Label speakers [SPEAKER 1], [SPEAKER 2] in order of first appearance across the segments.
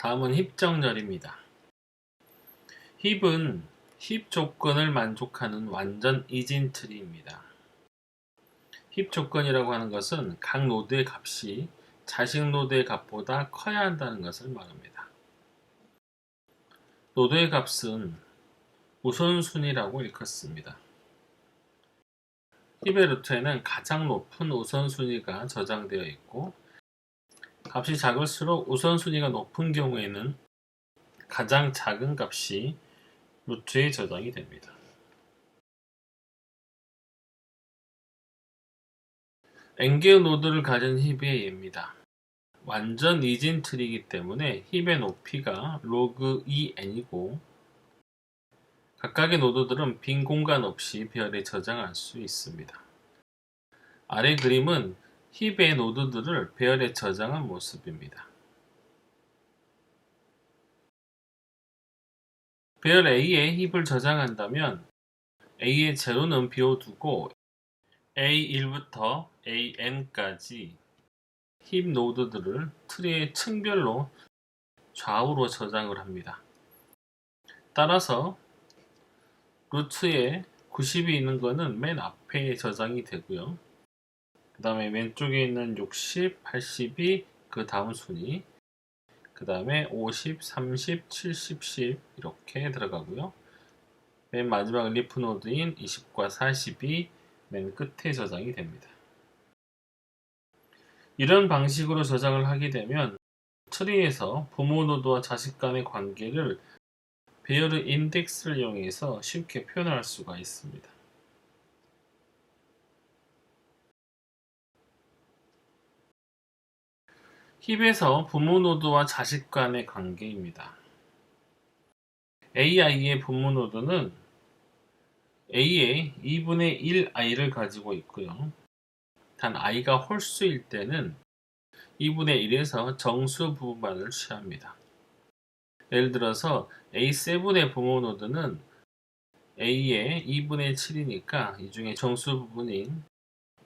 [SPEAKER 1] 다음은 힙 정렬입니다. 힙은 힙 조건을 만족하는 완전 이진 트리입니다. 힙 조건이라고 하는 것은 각 노드의 값이 자식 노드의 값보다 커야 한다는 것을 말합니다. 노드의 값은 우선순위라고 일컫습니다. 힙의 루트에는 가장 높은 우선순위가 저장되어 있고, 값이 작을수록 우선순위가 높은 경우에는 가장 작은 값이 루트에 저장이 됩니다. n개의 노드를 가진 힙의 예입니다. 완전 이진 트리이기 때문에 힙의 높이가 log 2n이고 각각의 노드들은 빈 공간 없이 배열에 저장할 수 있습니다. 아래 그림은 힙의 노드들을 배열에 저장한 모습입니다. 배열 A에 힙을 저장한다면 A의 제로는 비워두고 A1부터 AN까지 힙 노드들을 트리의 층별로 좌우로 저장을 합니다. 따라서 루트에 90이 있는 것은 맨 앞에 저장이 되고요. 그 다음에 왼쪽에 있는 60, 80이 그 다음 순위, 그 다음에 50, 30, 70, 10 이렇게 들어가고요. 맨 마지막 리프 노드인 20과 40이 맨 끝에 저장이 됩니다. 이런 방식으로 저장을 하게 되면 트리에서 부모 노드와 자식 간의 관계를 배열의 인덱스를 이용해서 쉽게 표현할 수가 있습니다. 힙에서 부모 노드와 자식 간의 관계입니다. ai의 부모 노드는 a의 2분의 1i를 가지고 있고요. 단 i가 홀수일 때는 2분의 1에서 정수 부분만을 취합니다. 예를 들어서 A7의 부모 노드는 A의 2분의 7이니까 이 중에 정수 부분인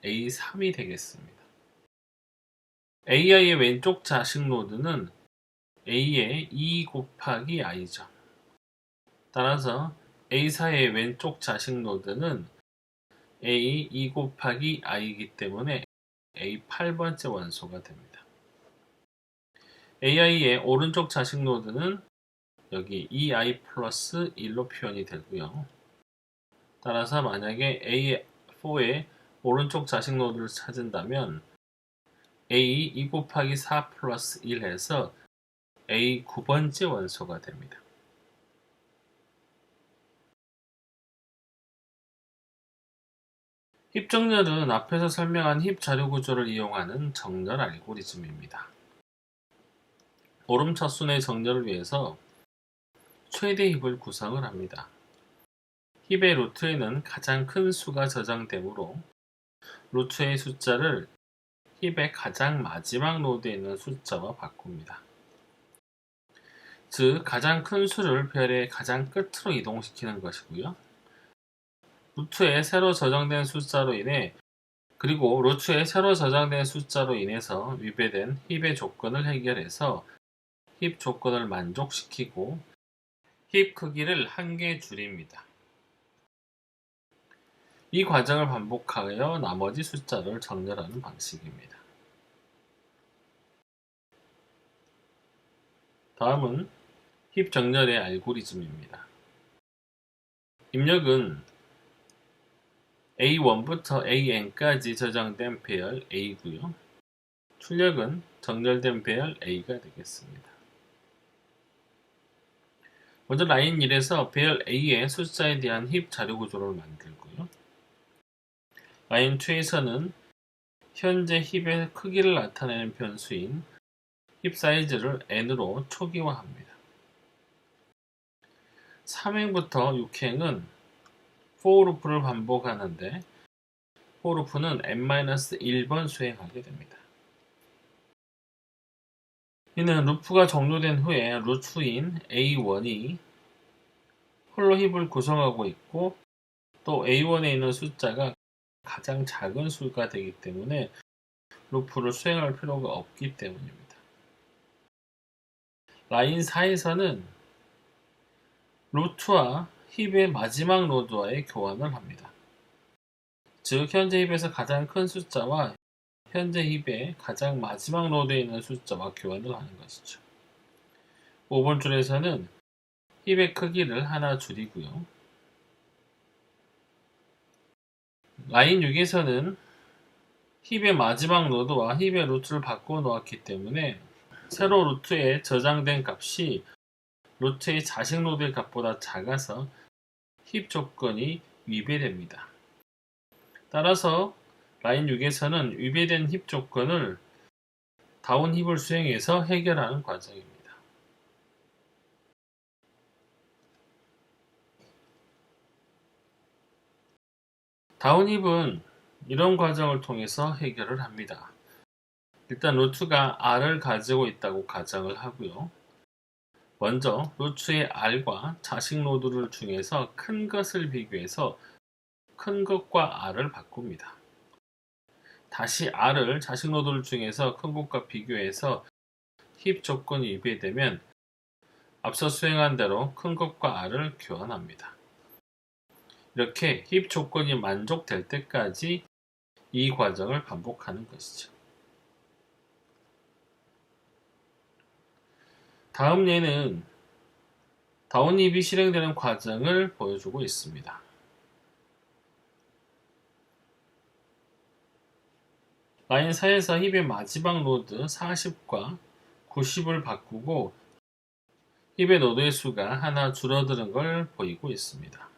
[SPEAKER 1] A3이 되겠습니다. AI의 왼쪽 자식 노드는 A의 2 곱하기 i죠. 따라서 A4의 왼쪽 자식 노드는 A 2 곱하기 i이기 때문에 A8번째 원소가 됩니다. AI의 오른쪽 자식 노드는 여기 2i 플러스 1로 표현이 되고요. 따라서 만약에 A4의 오른쪽 자식 노드를 찾은다면 A 2 곱하기 4 플러스 1 해서 A 9번째 원소가 됩니다. 힙 정렬은 앞에서 설명한 힙 자료 구조를 이용하는 정렬 알고리즘입니다. 오름차순의 정렬을 위해서 최대 힙을 구성을 합니다. 힙의 루트에는 가장 큰 수가 저장되므로 루트의 숫자를 힙의 가장 마지막 노드에 있는 숫자와 바꿉니다. 즉, 가장 큰 수를 별의 가장 끝으로 이동시키는 것이고요. 루트에 새로 저장된 숫자로 인해 그리고 루트에 새로 저장된 숫자로 인해서 위배된 힙의 조건을 해결해서 힙 조건을 만족시키고 힙 크기를 한 개 줄입니다. 이 과정을 반복하여 나머지 숫자를 정렬하는 방식입니다. 다음은 힙 정렬의 알고리즘입니다. 입력은 A1부터 AN까지 저장된 배열 A고요. 출력은 정렬된 배열 A가 되겠습니다. 먼저 라인 1에서 배열 A의 숫자에 대한 힙 자료 구조를 만들고요. 라인 2에서는 현재 힙의 크기를 나타내는 변수인 힙 사이즈를 n으로 초기화합니다. 3행부터 6행은 for 루프를 반복하는데 for 루프는 n-1번 수행하게 됩니다. 이는 루프가 종료된 후에 루트인 A1이 홀로 힙을 구성하고 있고 또 A1에 있는 숫자가 가장 작은 수가 되기 때문에 루프를 수행할 필요가 없기 때문입니다. 라인 4에서는 루트와 힙의 마지막 노드와의 교환을 합니다. 즉 현재 힙에서 가장 큰 숫자와 현재 힙의 가장 마지막 노드에 있는 숫자와 교환을 하는 것이죠. 5번 줄에서는 힙의 크기를 하나 줄이고요. 라인 6에서는 힙의 마지막 노드와 힙의 루트를 바꿔 놓았기 때문에 새로 루트에 저장된 값이 루트의 자식 노드의 값보다 작아서 힙 조건이 위배됩니다. 따라서 라인 6에서는 위배된 힙 조건을 다운 힙을 수행해서 해결하는 과정입니다. 다운 힙은 이런 과정을 통해서 해결을 합니다. 일단 루트가 R을 가지고 있다고 가정을 하고요. 먼저 루트의 R과 자식 노드를 중에서 큰 것을 비교해서 큰 것과 R을 바꿉니다. 다시 R을 자식 노드를 중에서 큰 것과 비교해서 힙 조건이 위배되면 앞서 수행한 대로 큰 것과 R을 교환합니다. 이렇게 힙 조건이 만족될 때까지 이 과정을 반복하는 것이죠. 다음 예는 다운 힙이 실행되는 과정을 보여주고 있습니다. 라인 4에서 힙의 마지막 노드 40과 90을 바꾸고 힙의 노드의 수가 하나 줄어드는 걸 보이고 있습니다.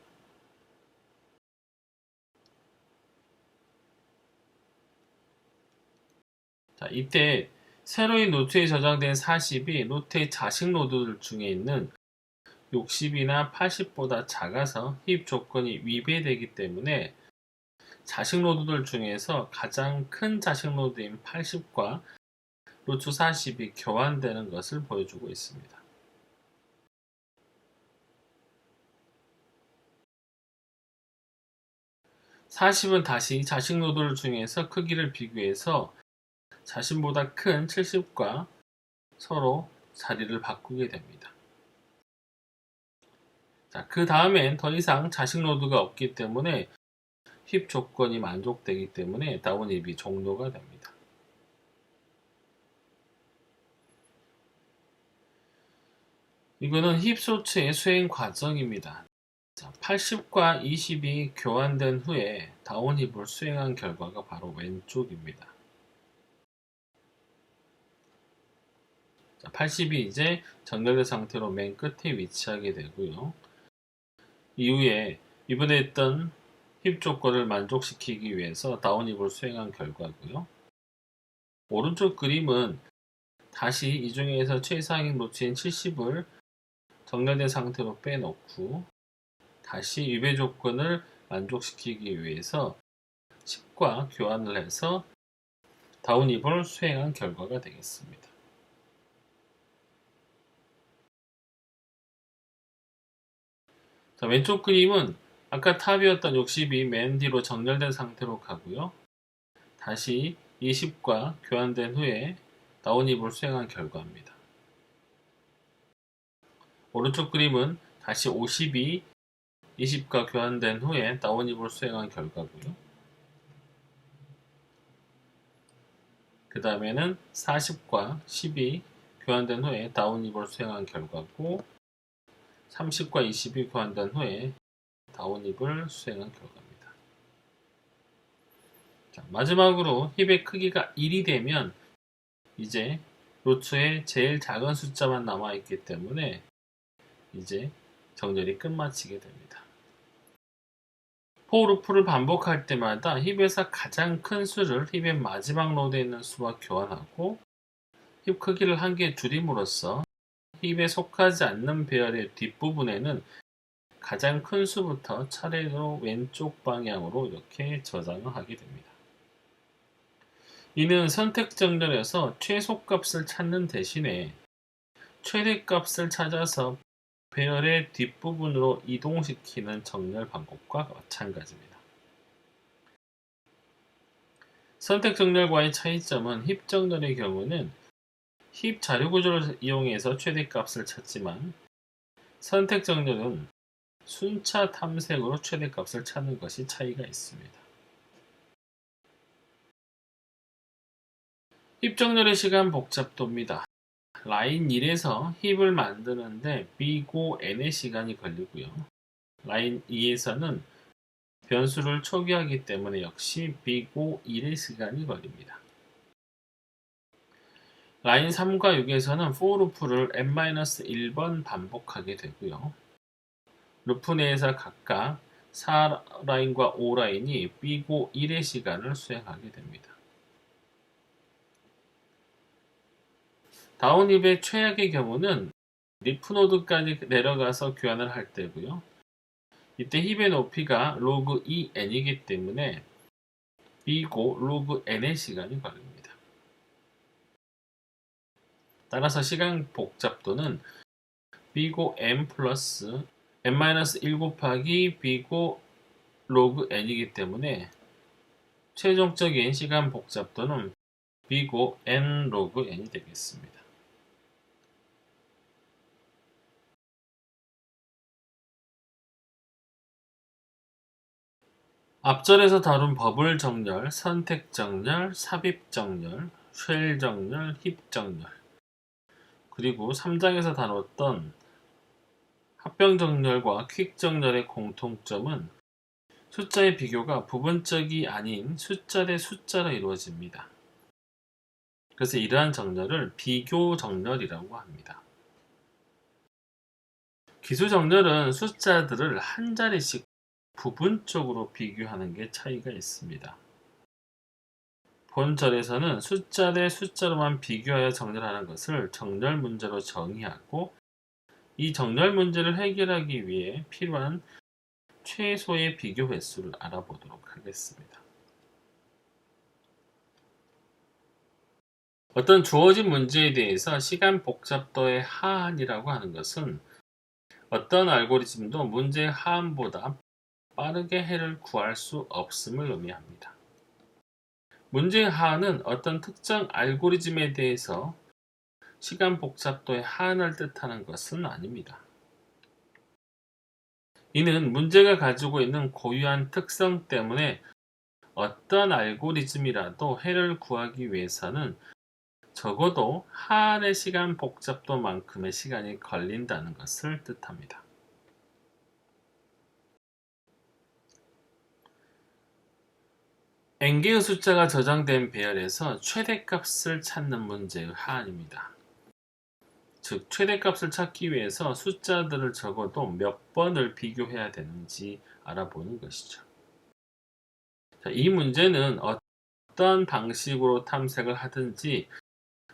[SPEAKER 1] 자, 이때 새로이 노트에 저장된 40이 노트의 자식 노드들 중에 있는 60이나 80보다 작아서 힙 조건이 위배되기 때문에 자식 노드들 중에서 가장 큰 자식 노드인 80과 루트 40이 교환되는 것을 보여주고 있습니다. 40은 다시 자식 노드들 중에서 크기를 비교해서 자신보다 큰 70과 서로 자리를 바꾸게 됩니다. 자, 그 다음엔 더 이상 자식 노드가 없기 때문에 힙 조건이 만족되기 때문에 다운 힙이 종료가 됩니다. 이거는 힙 소츠의 수행 과정입니다. 자, 80과 20이 교환된 후에 다운 힙을 수행한 결과가 바로 왼쪽입니다. 자, 80이 이제 정렬된 상태로 맨 끝에 위치하게 되고요. 이후에 이번에 했던 힙 조건을 만족시키기 위해서 다운 힙을 수행한 결과고요. 오른쪽 그림은 다시 이 중에서 최상위 노트인 70을 정렬된 상태로 빼놓고 다시 위배 조건을 만족시키기 위해서 10과 교환을 해서 다운 힙을 수행한 결과가 되겠습니다. 자, 왼쪽 그림은 아까 탑이었던 60이 맨 뒤로 정렬된 상태로 가고요. 다시 20과 교환된 후에 다운 힙을 수행한 결과입니다. 오른쪽 그림은 다시 50이 20과 교환된 후에 다운 힙을 수행한 결과고요. 그 다음에는 40과 10이 교환된 후에 다운 힙을 수행한 결과고 30과 20이 교환된 후에 다운 힙을 수행한 결과입니다. 자, 마지막으로 힙의 크기가 1이 되면 이제 루트에 제일 작은 숫자만 남아있기 때문에 이제 정렬이 끝마치게 됩니다. for 루프를 반복할 때마다 힙에서 가장 큰 수를 힙의 마지막 노드에 있는 수와 교환하고 힙 크기를 한 개 줄임으로써 힙에 속하지 않는 배열의 뒷부분에는 가장 큰 수부터 차례로 왼쪽 방향으로 이렇게 저장을 하게 됩니다. 이는 선택 정렬에서 최소값을 찾는 대신에 최대값을 찾아서 배열의 뒷부분으로 이동시키는 정렬 방법과 마찬가지입니다. 선택 정렬과의 차이점은 힙 정렬의 경우는 힙 자료 구조를 이용해서 최대값을 찾지만 선택 정렬은 순차 탐색으로 최대값을 찾는 것이 차이가 있습니다. 힙 정렬의 시간 복잡도입니다. 라인 1에서 힙을 만드는데 B고 N의 시간이 걸리고요. 라인 2에서는 변수를 초기화하기 때문에 역시 B고 1의 시간이 걸립니다. 라인 3과 6에서는 for 루프를 n-1번 반복하게 되고요. 루프 내에서 각각 4라인과 5라인이 B고 1의 시간을 수행하게 됩니다. 다운힙의 최악의 경우는 리프 노드까지 내려가서 교환을 할 때고요. 이때 힙의 높이가 로그 2n이기 때문에 B고 로그 n의 시간이 걸립니다. 따라서 시간 복잡도는 B고 n 플러스 n-1 곱하기 B고 로그 n이기 때문에 최종적인 시간 복잡도는 B고 n 로그 n이 되겠습니다. 앞절에서 다룬 버블 정렬, 선택 정렬, 삽입 정렬, 쉘 정렬, 힙 정렬, 그리고 3장에서 다뤘던 합병 정렬과 퀵 정렬의 공통점은 숫자의 비교가 부분적이 아닌 숫자 대 숫자로 이루어집니다. 그래서 이러한 정렬을 비교 정렬이라고 합니다. 기수 정렬은 숫자들을 한 자리씩 부분적으로 비교하는 게 차이가 있습니다. 본절에서는 숫자 대 숫자로만 비교하여 정렬하는 것을 정렬 문제로 정의하고 이 정렬 문제를 해결하기 위해 필요한 최소의 비교 횟수를 알아보도록 하겠습니다. 어떤 주어진 문제에 대해서 시간 복잡도의 하한이라고 하는 것은 어떤 알고리즘도 문제의 하한보다 빠르게 해를 구할 수 없음을 의미합니다. 문제의 하한은 어떤 특정 알고리즘에 대해서 시간 복잡도의 하한을 뜻하는 것은 아닙니다. 이는 문제가 가지고 있는 고유한 특성 때문에 어떤 알고리즘이라도 해를 구하기 위해서는 적어도 하한의 시간 복잡도만큼의 시간이 걸린다는 것을 뜻합니다. n개의 숫자가 저장된 배열에서 최대값을 찾는 문제의 하한입니다. 즉, 최대값을 찾기 위해서 숫자들을 적어도 몇 번을 비교해야 되는지 알아보는 것이죠. 자, 이 문제는 어떤 방식으로 탐색을 하든지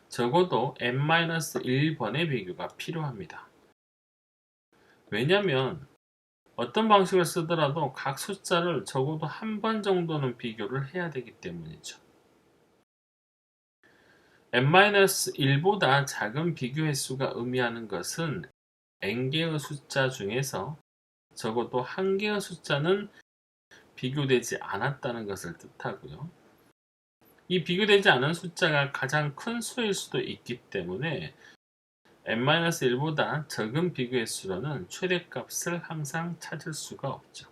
[SPEAKER 1] 적어도 n-1번의 비교가 필요합니다. 왜냐하면 어떤 방식을 쓰더라도 각 숫자를 적어도 한 번 정도는 비교를 해야 되기 때문이죠. n-1보다 작은 비교 횟수가 의미하는 것은 n개의 숫자 중에서 적어도 한 개의 숫자는 비교되지 않았다는 것을 뜻하고요. 이 비교되지 않은 숫자가 가장 큰 수일 수도 있기 때문에 n-1보다 적은 비교 횟수로는 최대값을 항상 찾을 수가 없죠.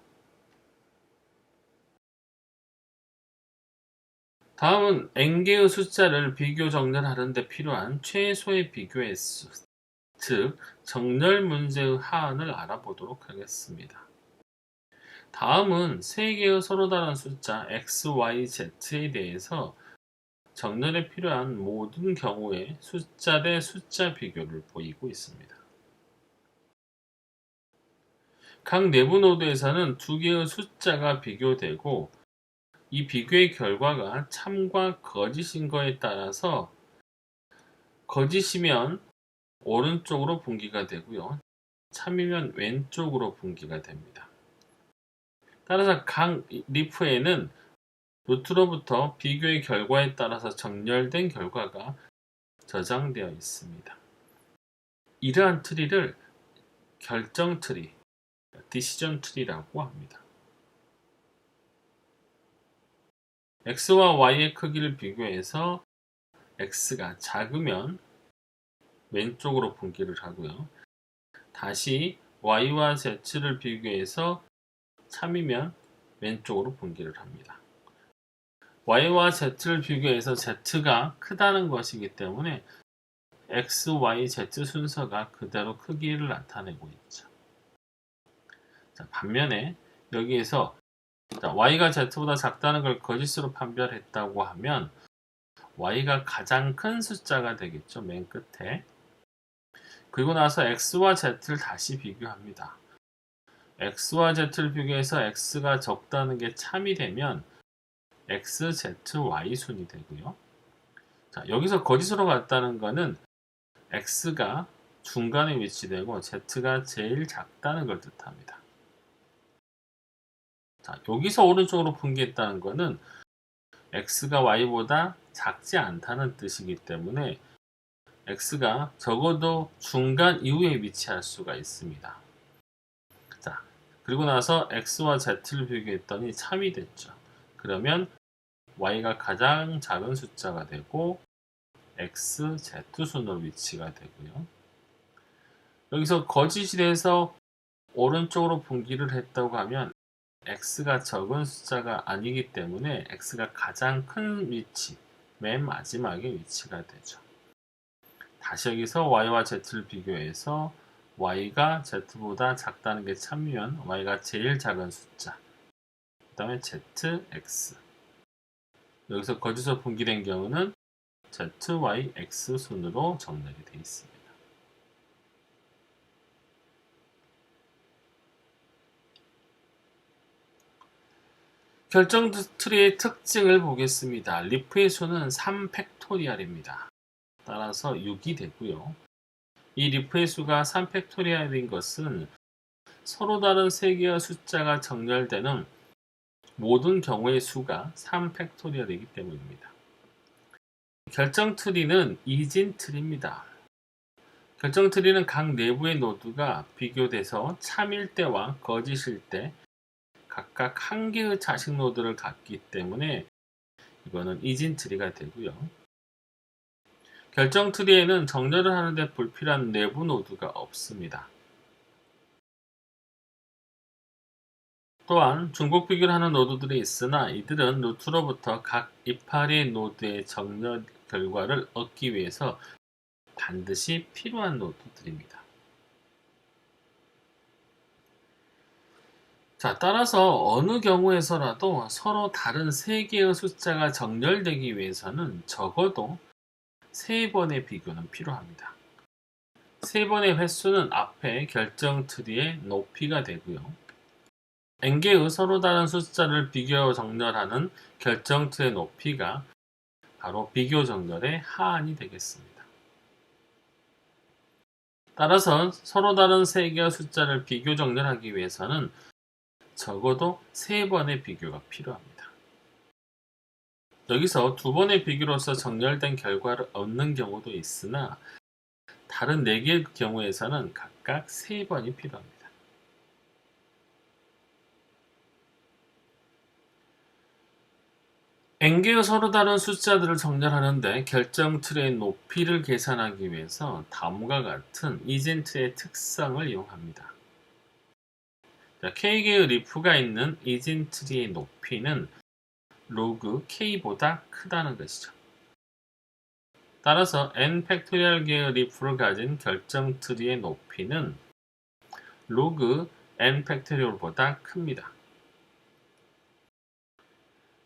[SPEAKER 1] 다음은 n개의 숫자를 비교 정렬하는 데 필요한 최소의 비교 횟수, 즉 정렬 문제의 하한을 알아보도록 하겠습니다. 다음은 세 개의 서로 다른 숫자 x, y, z에 대해서 정렬에 필요한 모든 경우에 숫자 대 숫자 비교를 보이고 있습니다. 각 내부 노드에서는 두 개의 숫자가 비교되고 이 비교의 결과가 참과 거짓인 거에 따라서 거짓이면 오른쪽으로 분기가 되고요. 참이면 왼쪽으로 분기가 됩니다. 따라서 각 리프에는 루트로부터 비교의 결과에 따라서 정렬된 결과가 저장되어 있습니다. 이러한 트리를 결정 트리, 디시전 트리라고 합니다. x와 y의 크기를 비교해서 x가 작으면 왼쪽으로 분기를 하고요. 다시 y와 z를 비교해서 참이면 왼쪽으로 분기를 합니다. y와 z를 비교해서 z가 크다는 것이기 때문에 x, y, z 순서가 그대로 크기를 나타내고 있죠. 자, 반면에 여기에서 y가 z보다 작다는 걸 거짓으로 판별했다고 하면 y가 가장 큰 숫자가 되겠죠. 맨 끝에. 그리고 나서 x와 z를 다시 비교합니다. x와 z를 비교해서 x가 적다는 게 참이 되면 x, z, y 순이 되고요. 자, 여기서 거짓으로 같다는 거는 x가 중간에 위치되고 z가 제일 작다는 걸 뜻합니다. 자, 여기서 오른쪽으로 분기했다는 거는 x가 y보다 작지 않다는 뜻이기 때문에 x가 적어도 중간 이후에 위치할 수가 있습니다. 자, 그리고 나서 x와 z를 비교했더니 참이 됐죠. 그러면 y가 가장 작은 숫자가 되고 x, z 순으로 위치가 되고요. 여기서 거짓이 돼서 오른쪽으로 분기를 했다고 하면 x가 적은 숫자가 아니기 때문에 x가 가장 큰 위치, 맨 마지막에 위치가 되죠. 다시 여기서 y와 z를 비교해서 y가 z보다 작다는 게 참이면 y가 제일 작은 숫자, 그 다음에 z, x. 여기서 거짓으로 분기된 경우는 z, y, x 순으로 정렬이 되어 있습니다. 결정 트리의 특징을 보겠습니다. 리프의 수는 3팩토리얼입니다. 따라서 6이 되고요. 이 리프의 수가 3팩토리얼인 것은 서로 다른 세 개의 숫자가 정렬되는 모든 경우의 수가 3팩토리얼이기 때문입니다. 결정 트리는 이진 트리입니다. 결정 트리는 각 내부의 노드가 비교돼서 참일 때와 거짓일 때 각각 한 개의 자식 노드를 갖기 때문에 이거는 이진 트리가 되고요. 결정 트리에는 정렬을 하는데 불필요한 내부 노드가 없습니다. 또한 중복 비교를 하는 노드들이 있으나 이들은 루트로부터 각 이파리 노드의 정렬 결과를 얻기 위해서 반드시 필요한 노드들입니다. 자, 따라서 어느 경우에서라도 서로 다른 세 개의 숫자가 정렬되기 위해서는 적어도 3번의 비교는 필요합니다. 3번의 횟수는 앞에 결정 트리의 높이가 되고요. n개의 서로 다른 숫자를 비교 정렬하는 결정 트리의 높이가 바로 비교 정렬의 하한이 되겠습니다. 따라서 서로 다른 3개의 숫자를 비교 정렬하기 위해서는 적어도 3번의 비교가 필요합니다. 여기서 2번의 비교로서 정렬된 결과를 얻는 경우도 있으나 다른 4개의 경우에서는 각각 3번이 필요합니다. n개의 서로 다른 숫자들을 정렬하는데 결정 트리의 높이를 계산하기 위해서 다음과 같은 이진 트리의 특성을 이용합니다. k개의 리프가 있는 이진 트리의 높이는 로그 k보다 크다는 것이죠. 따라서 n 팩토리얼 개의 리프를 가진 결정 트리의 높이는 로그 n 팩토리얼보다 큽니다.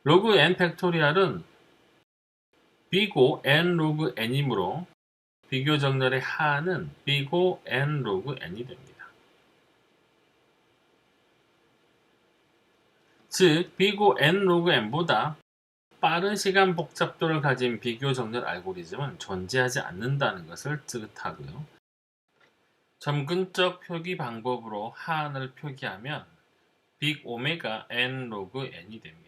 [SPEAKER 1] 로그 n 팩토리얼은 b고 n 로그 n이므로 비교 정렬의 하는 b고 n 로그 n이 됩니다. 즉 b고 n 로그 n보다 빠른 시간 복잡도를 가진 비교 정렬 알고리즘은 존재하지 않는다는 것을 뜻하고요. 점근적 표기 방법으로 하한을 표기하면 빅 오메가 n 로그 n이 됩니다.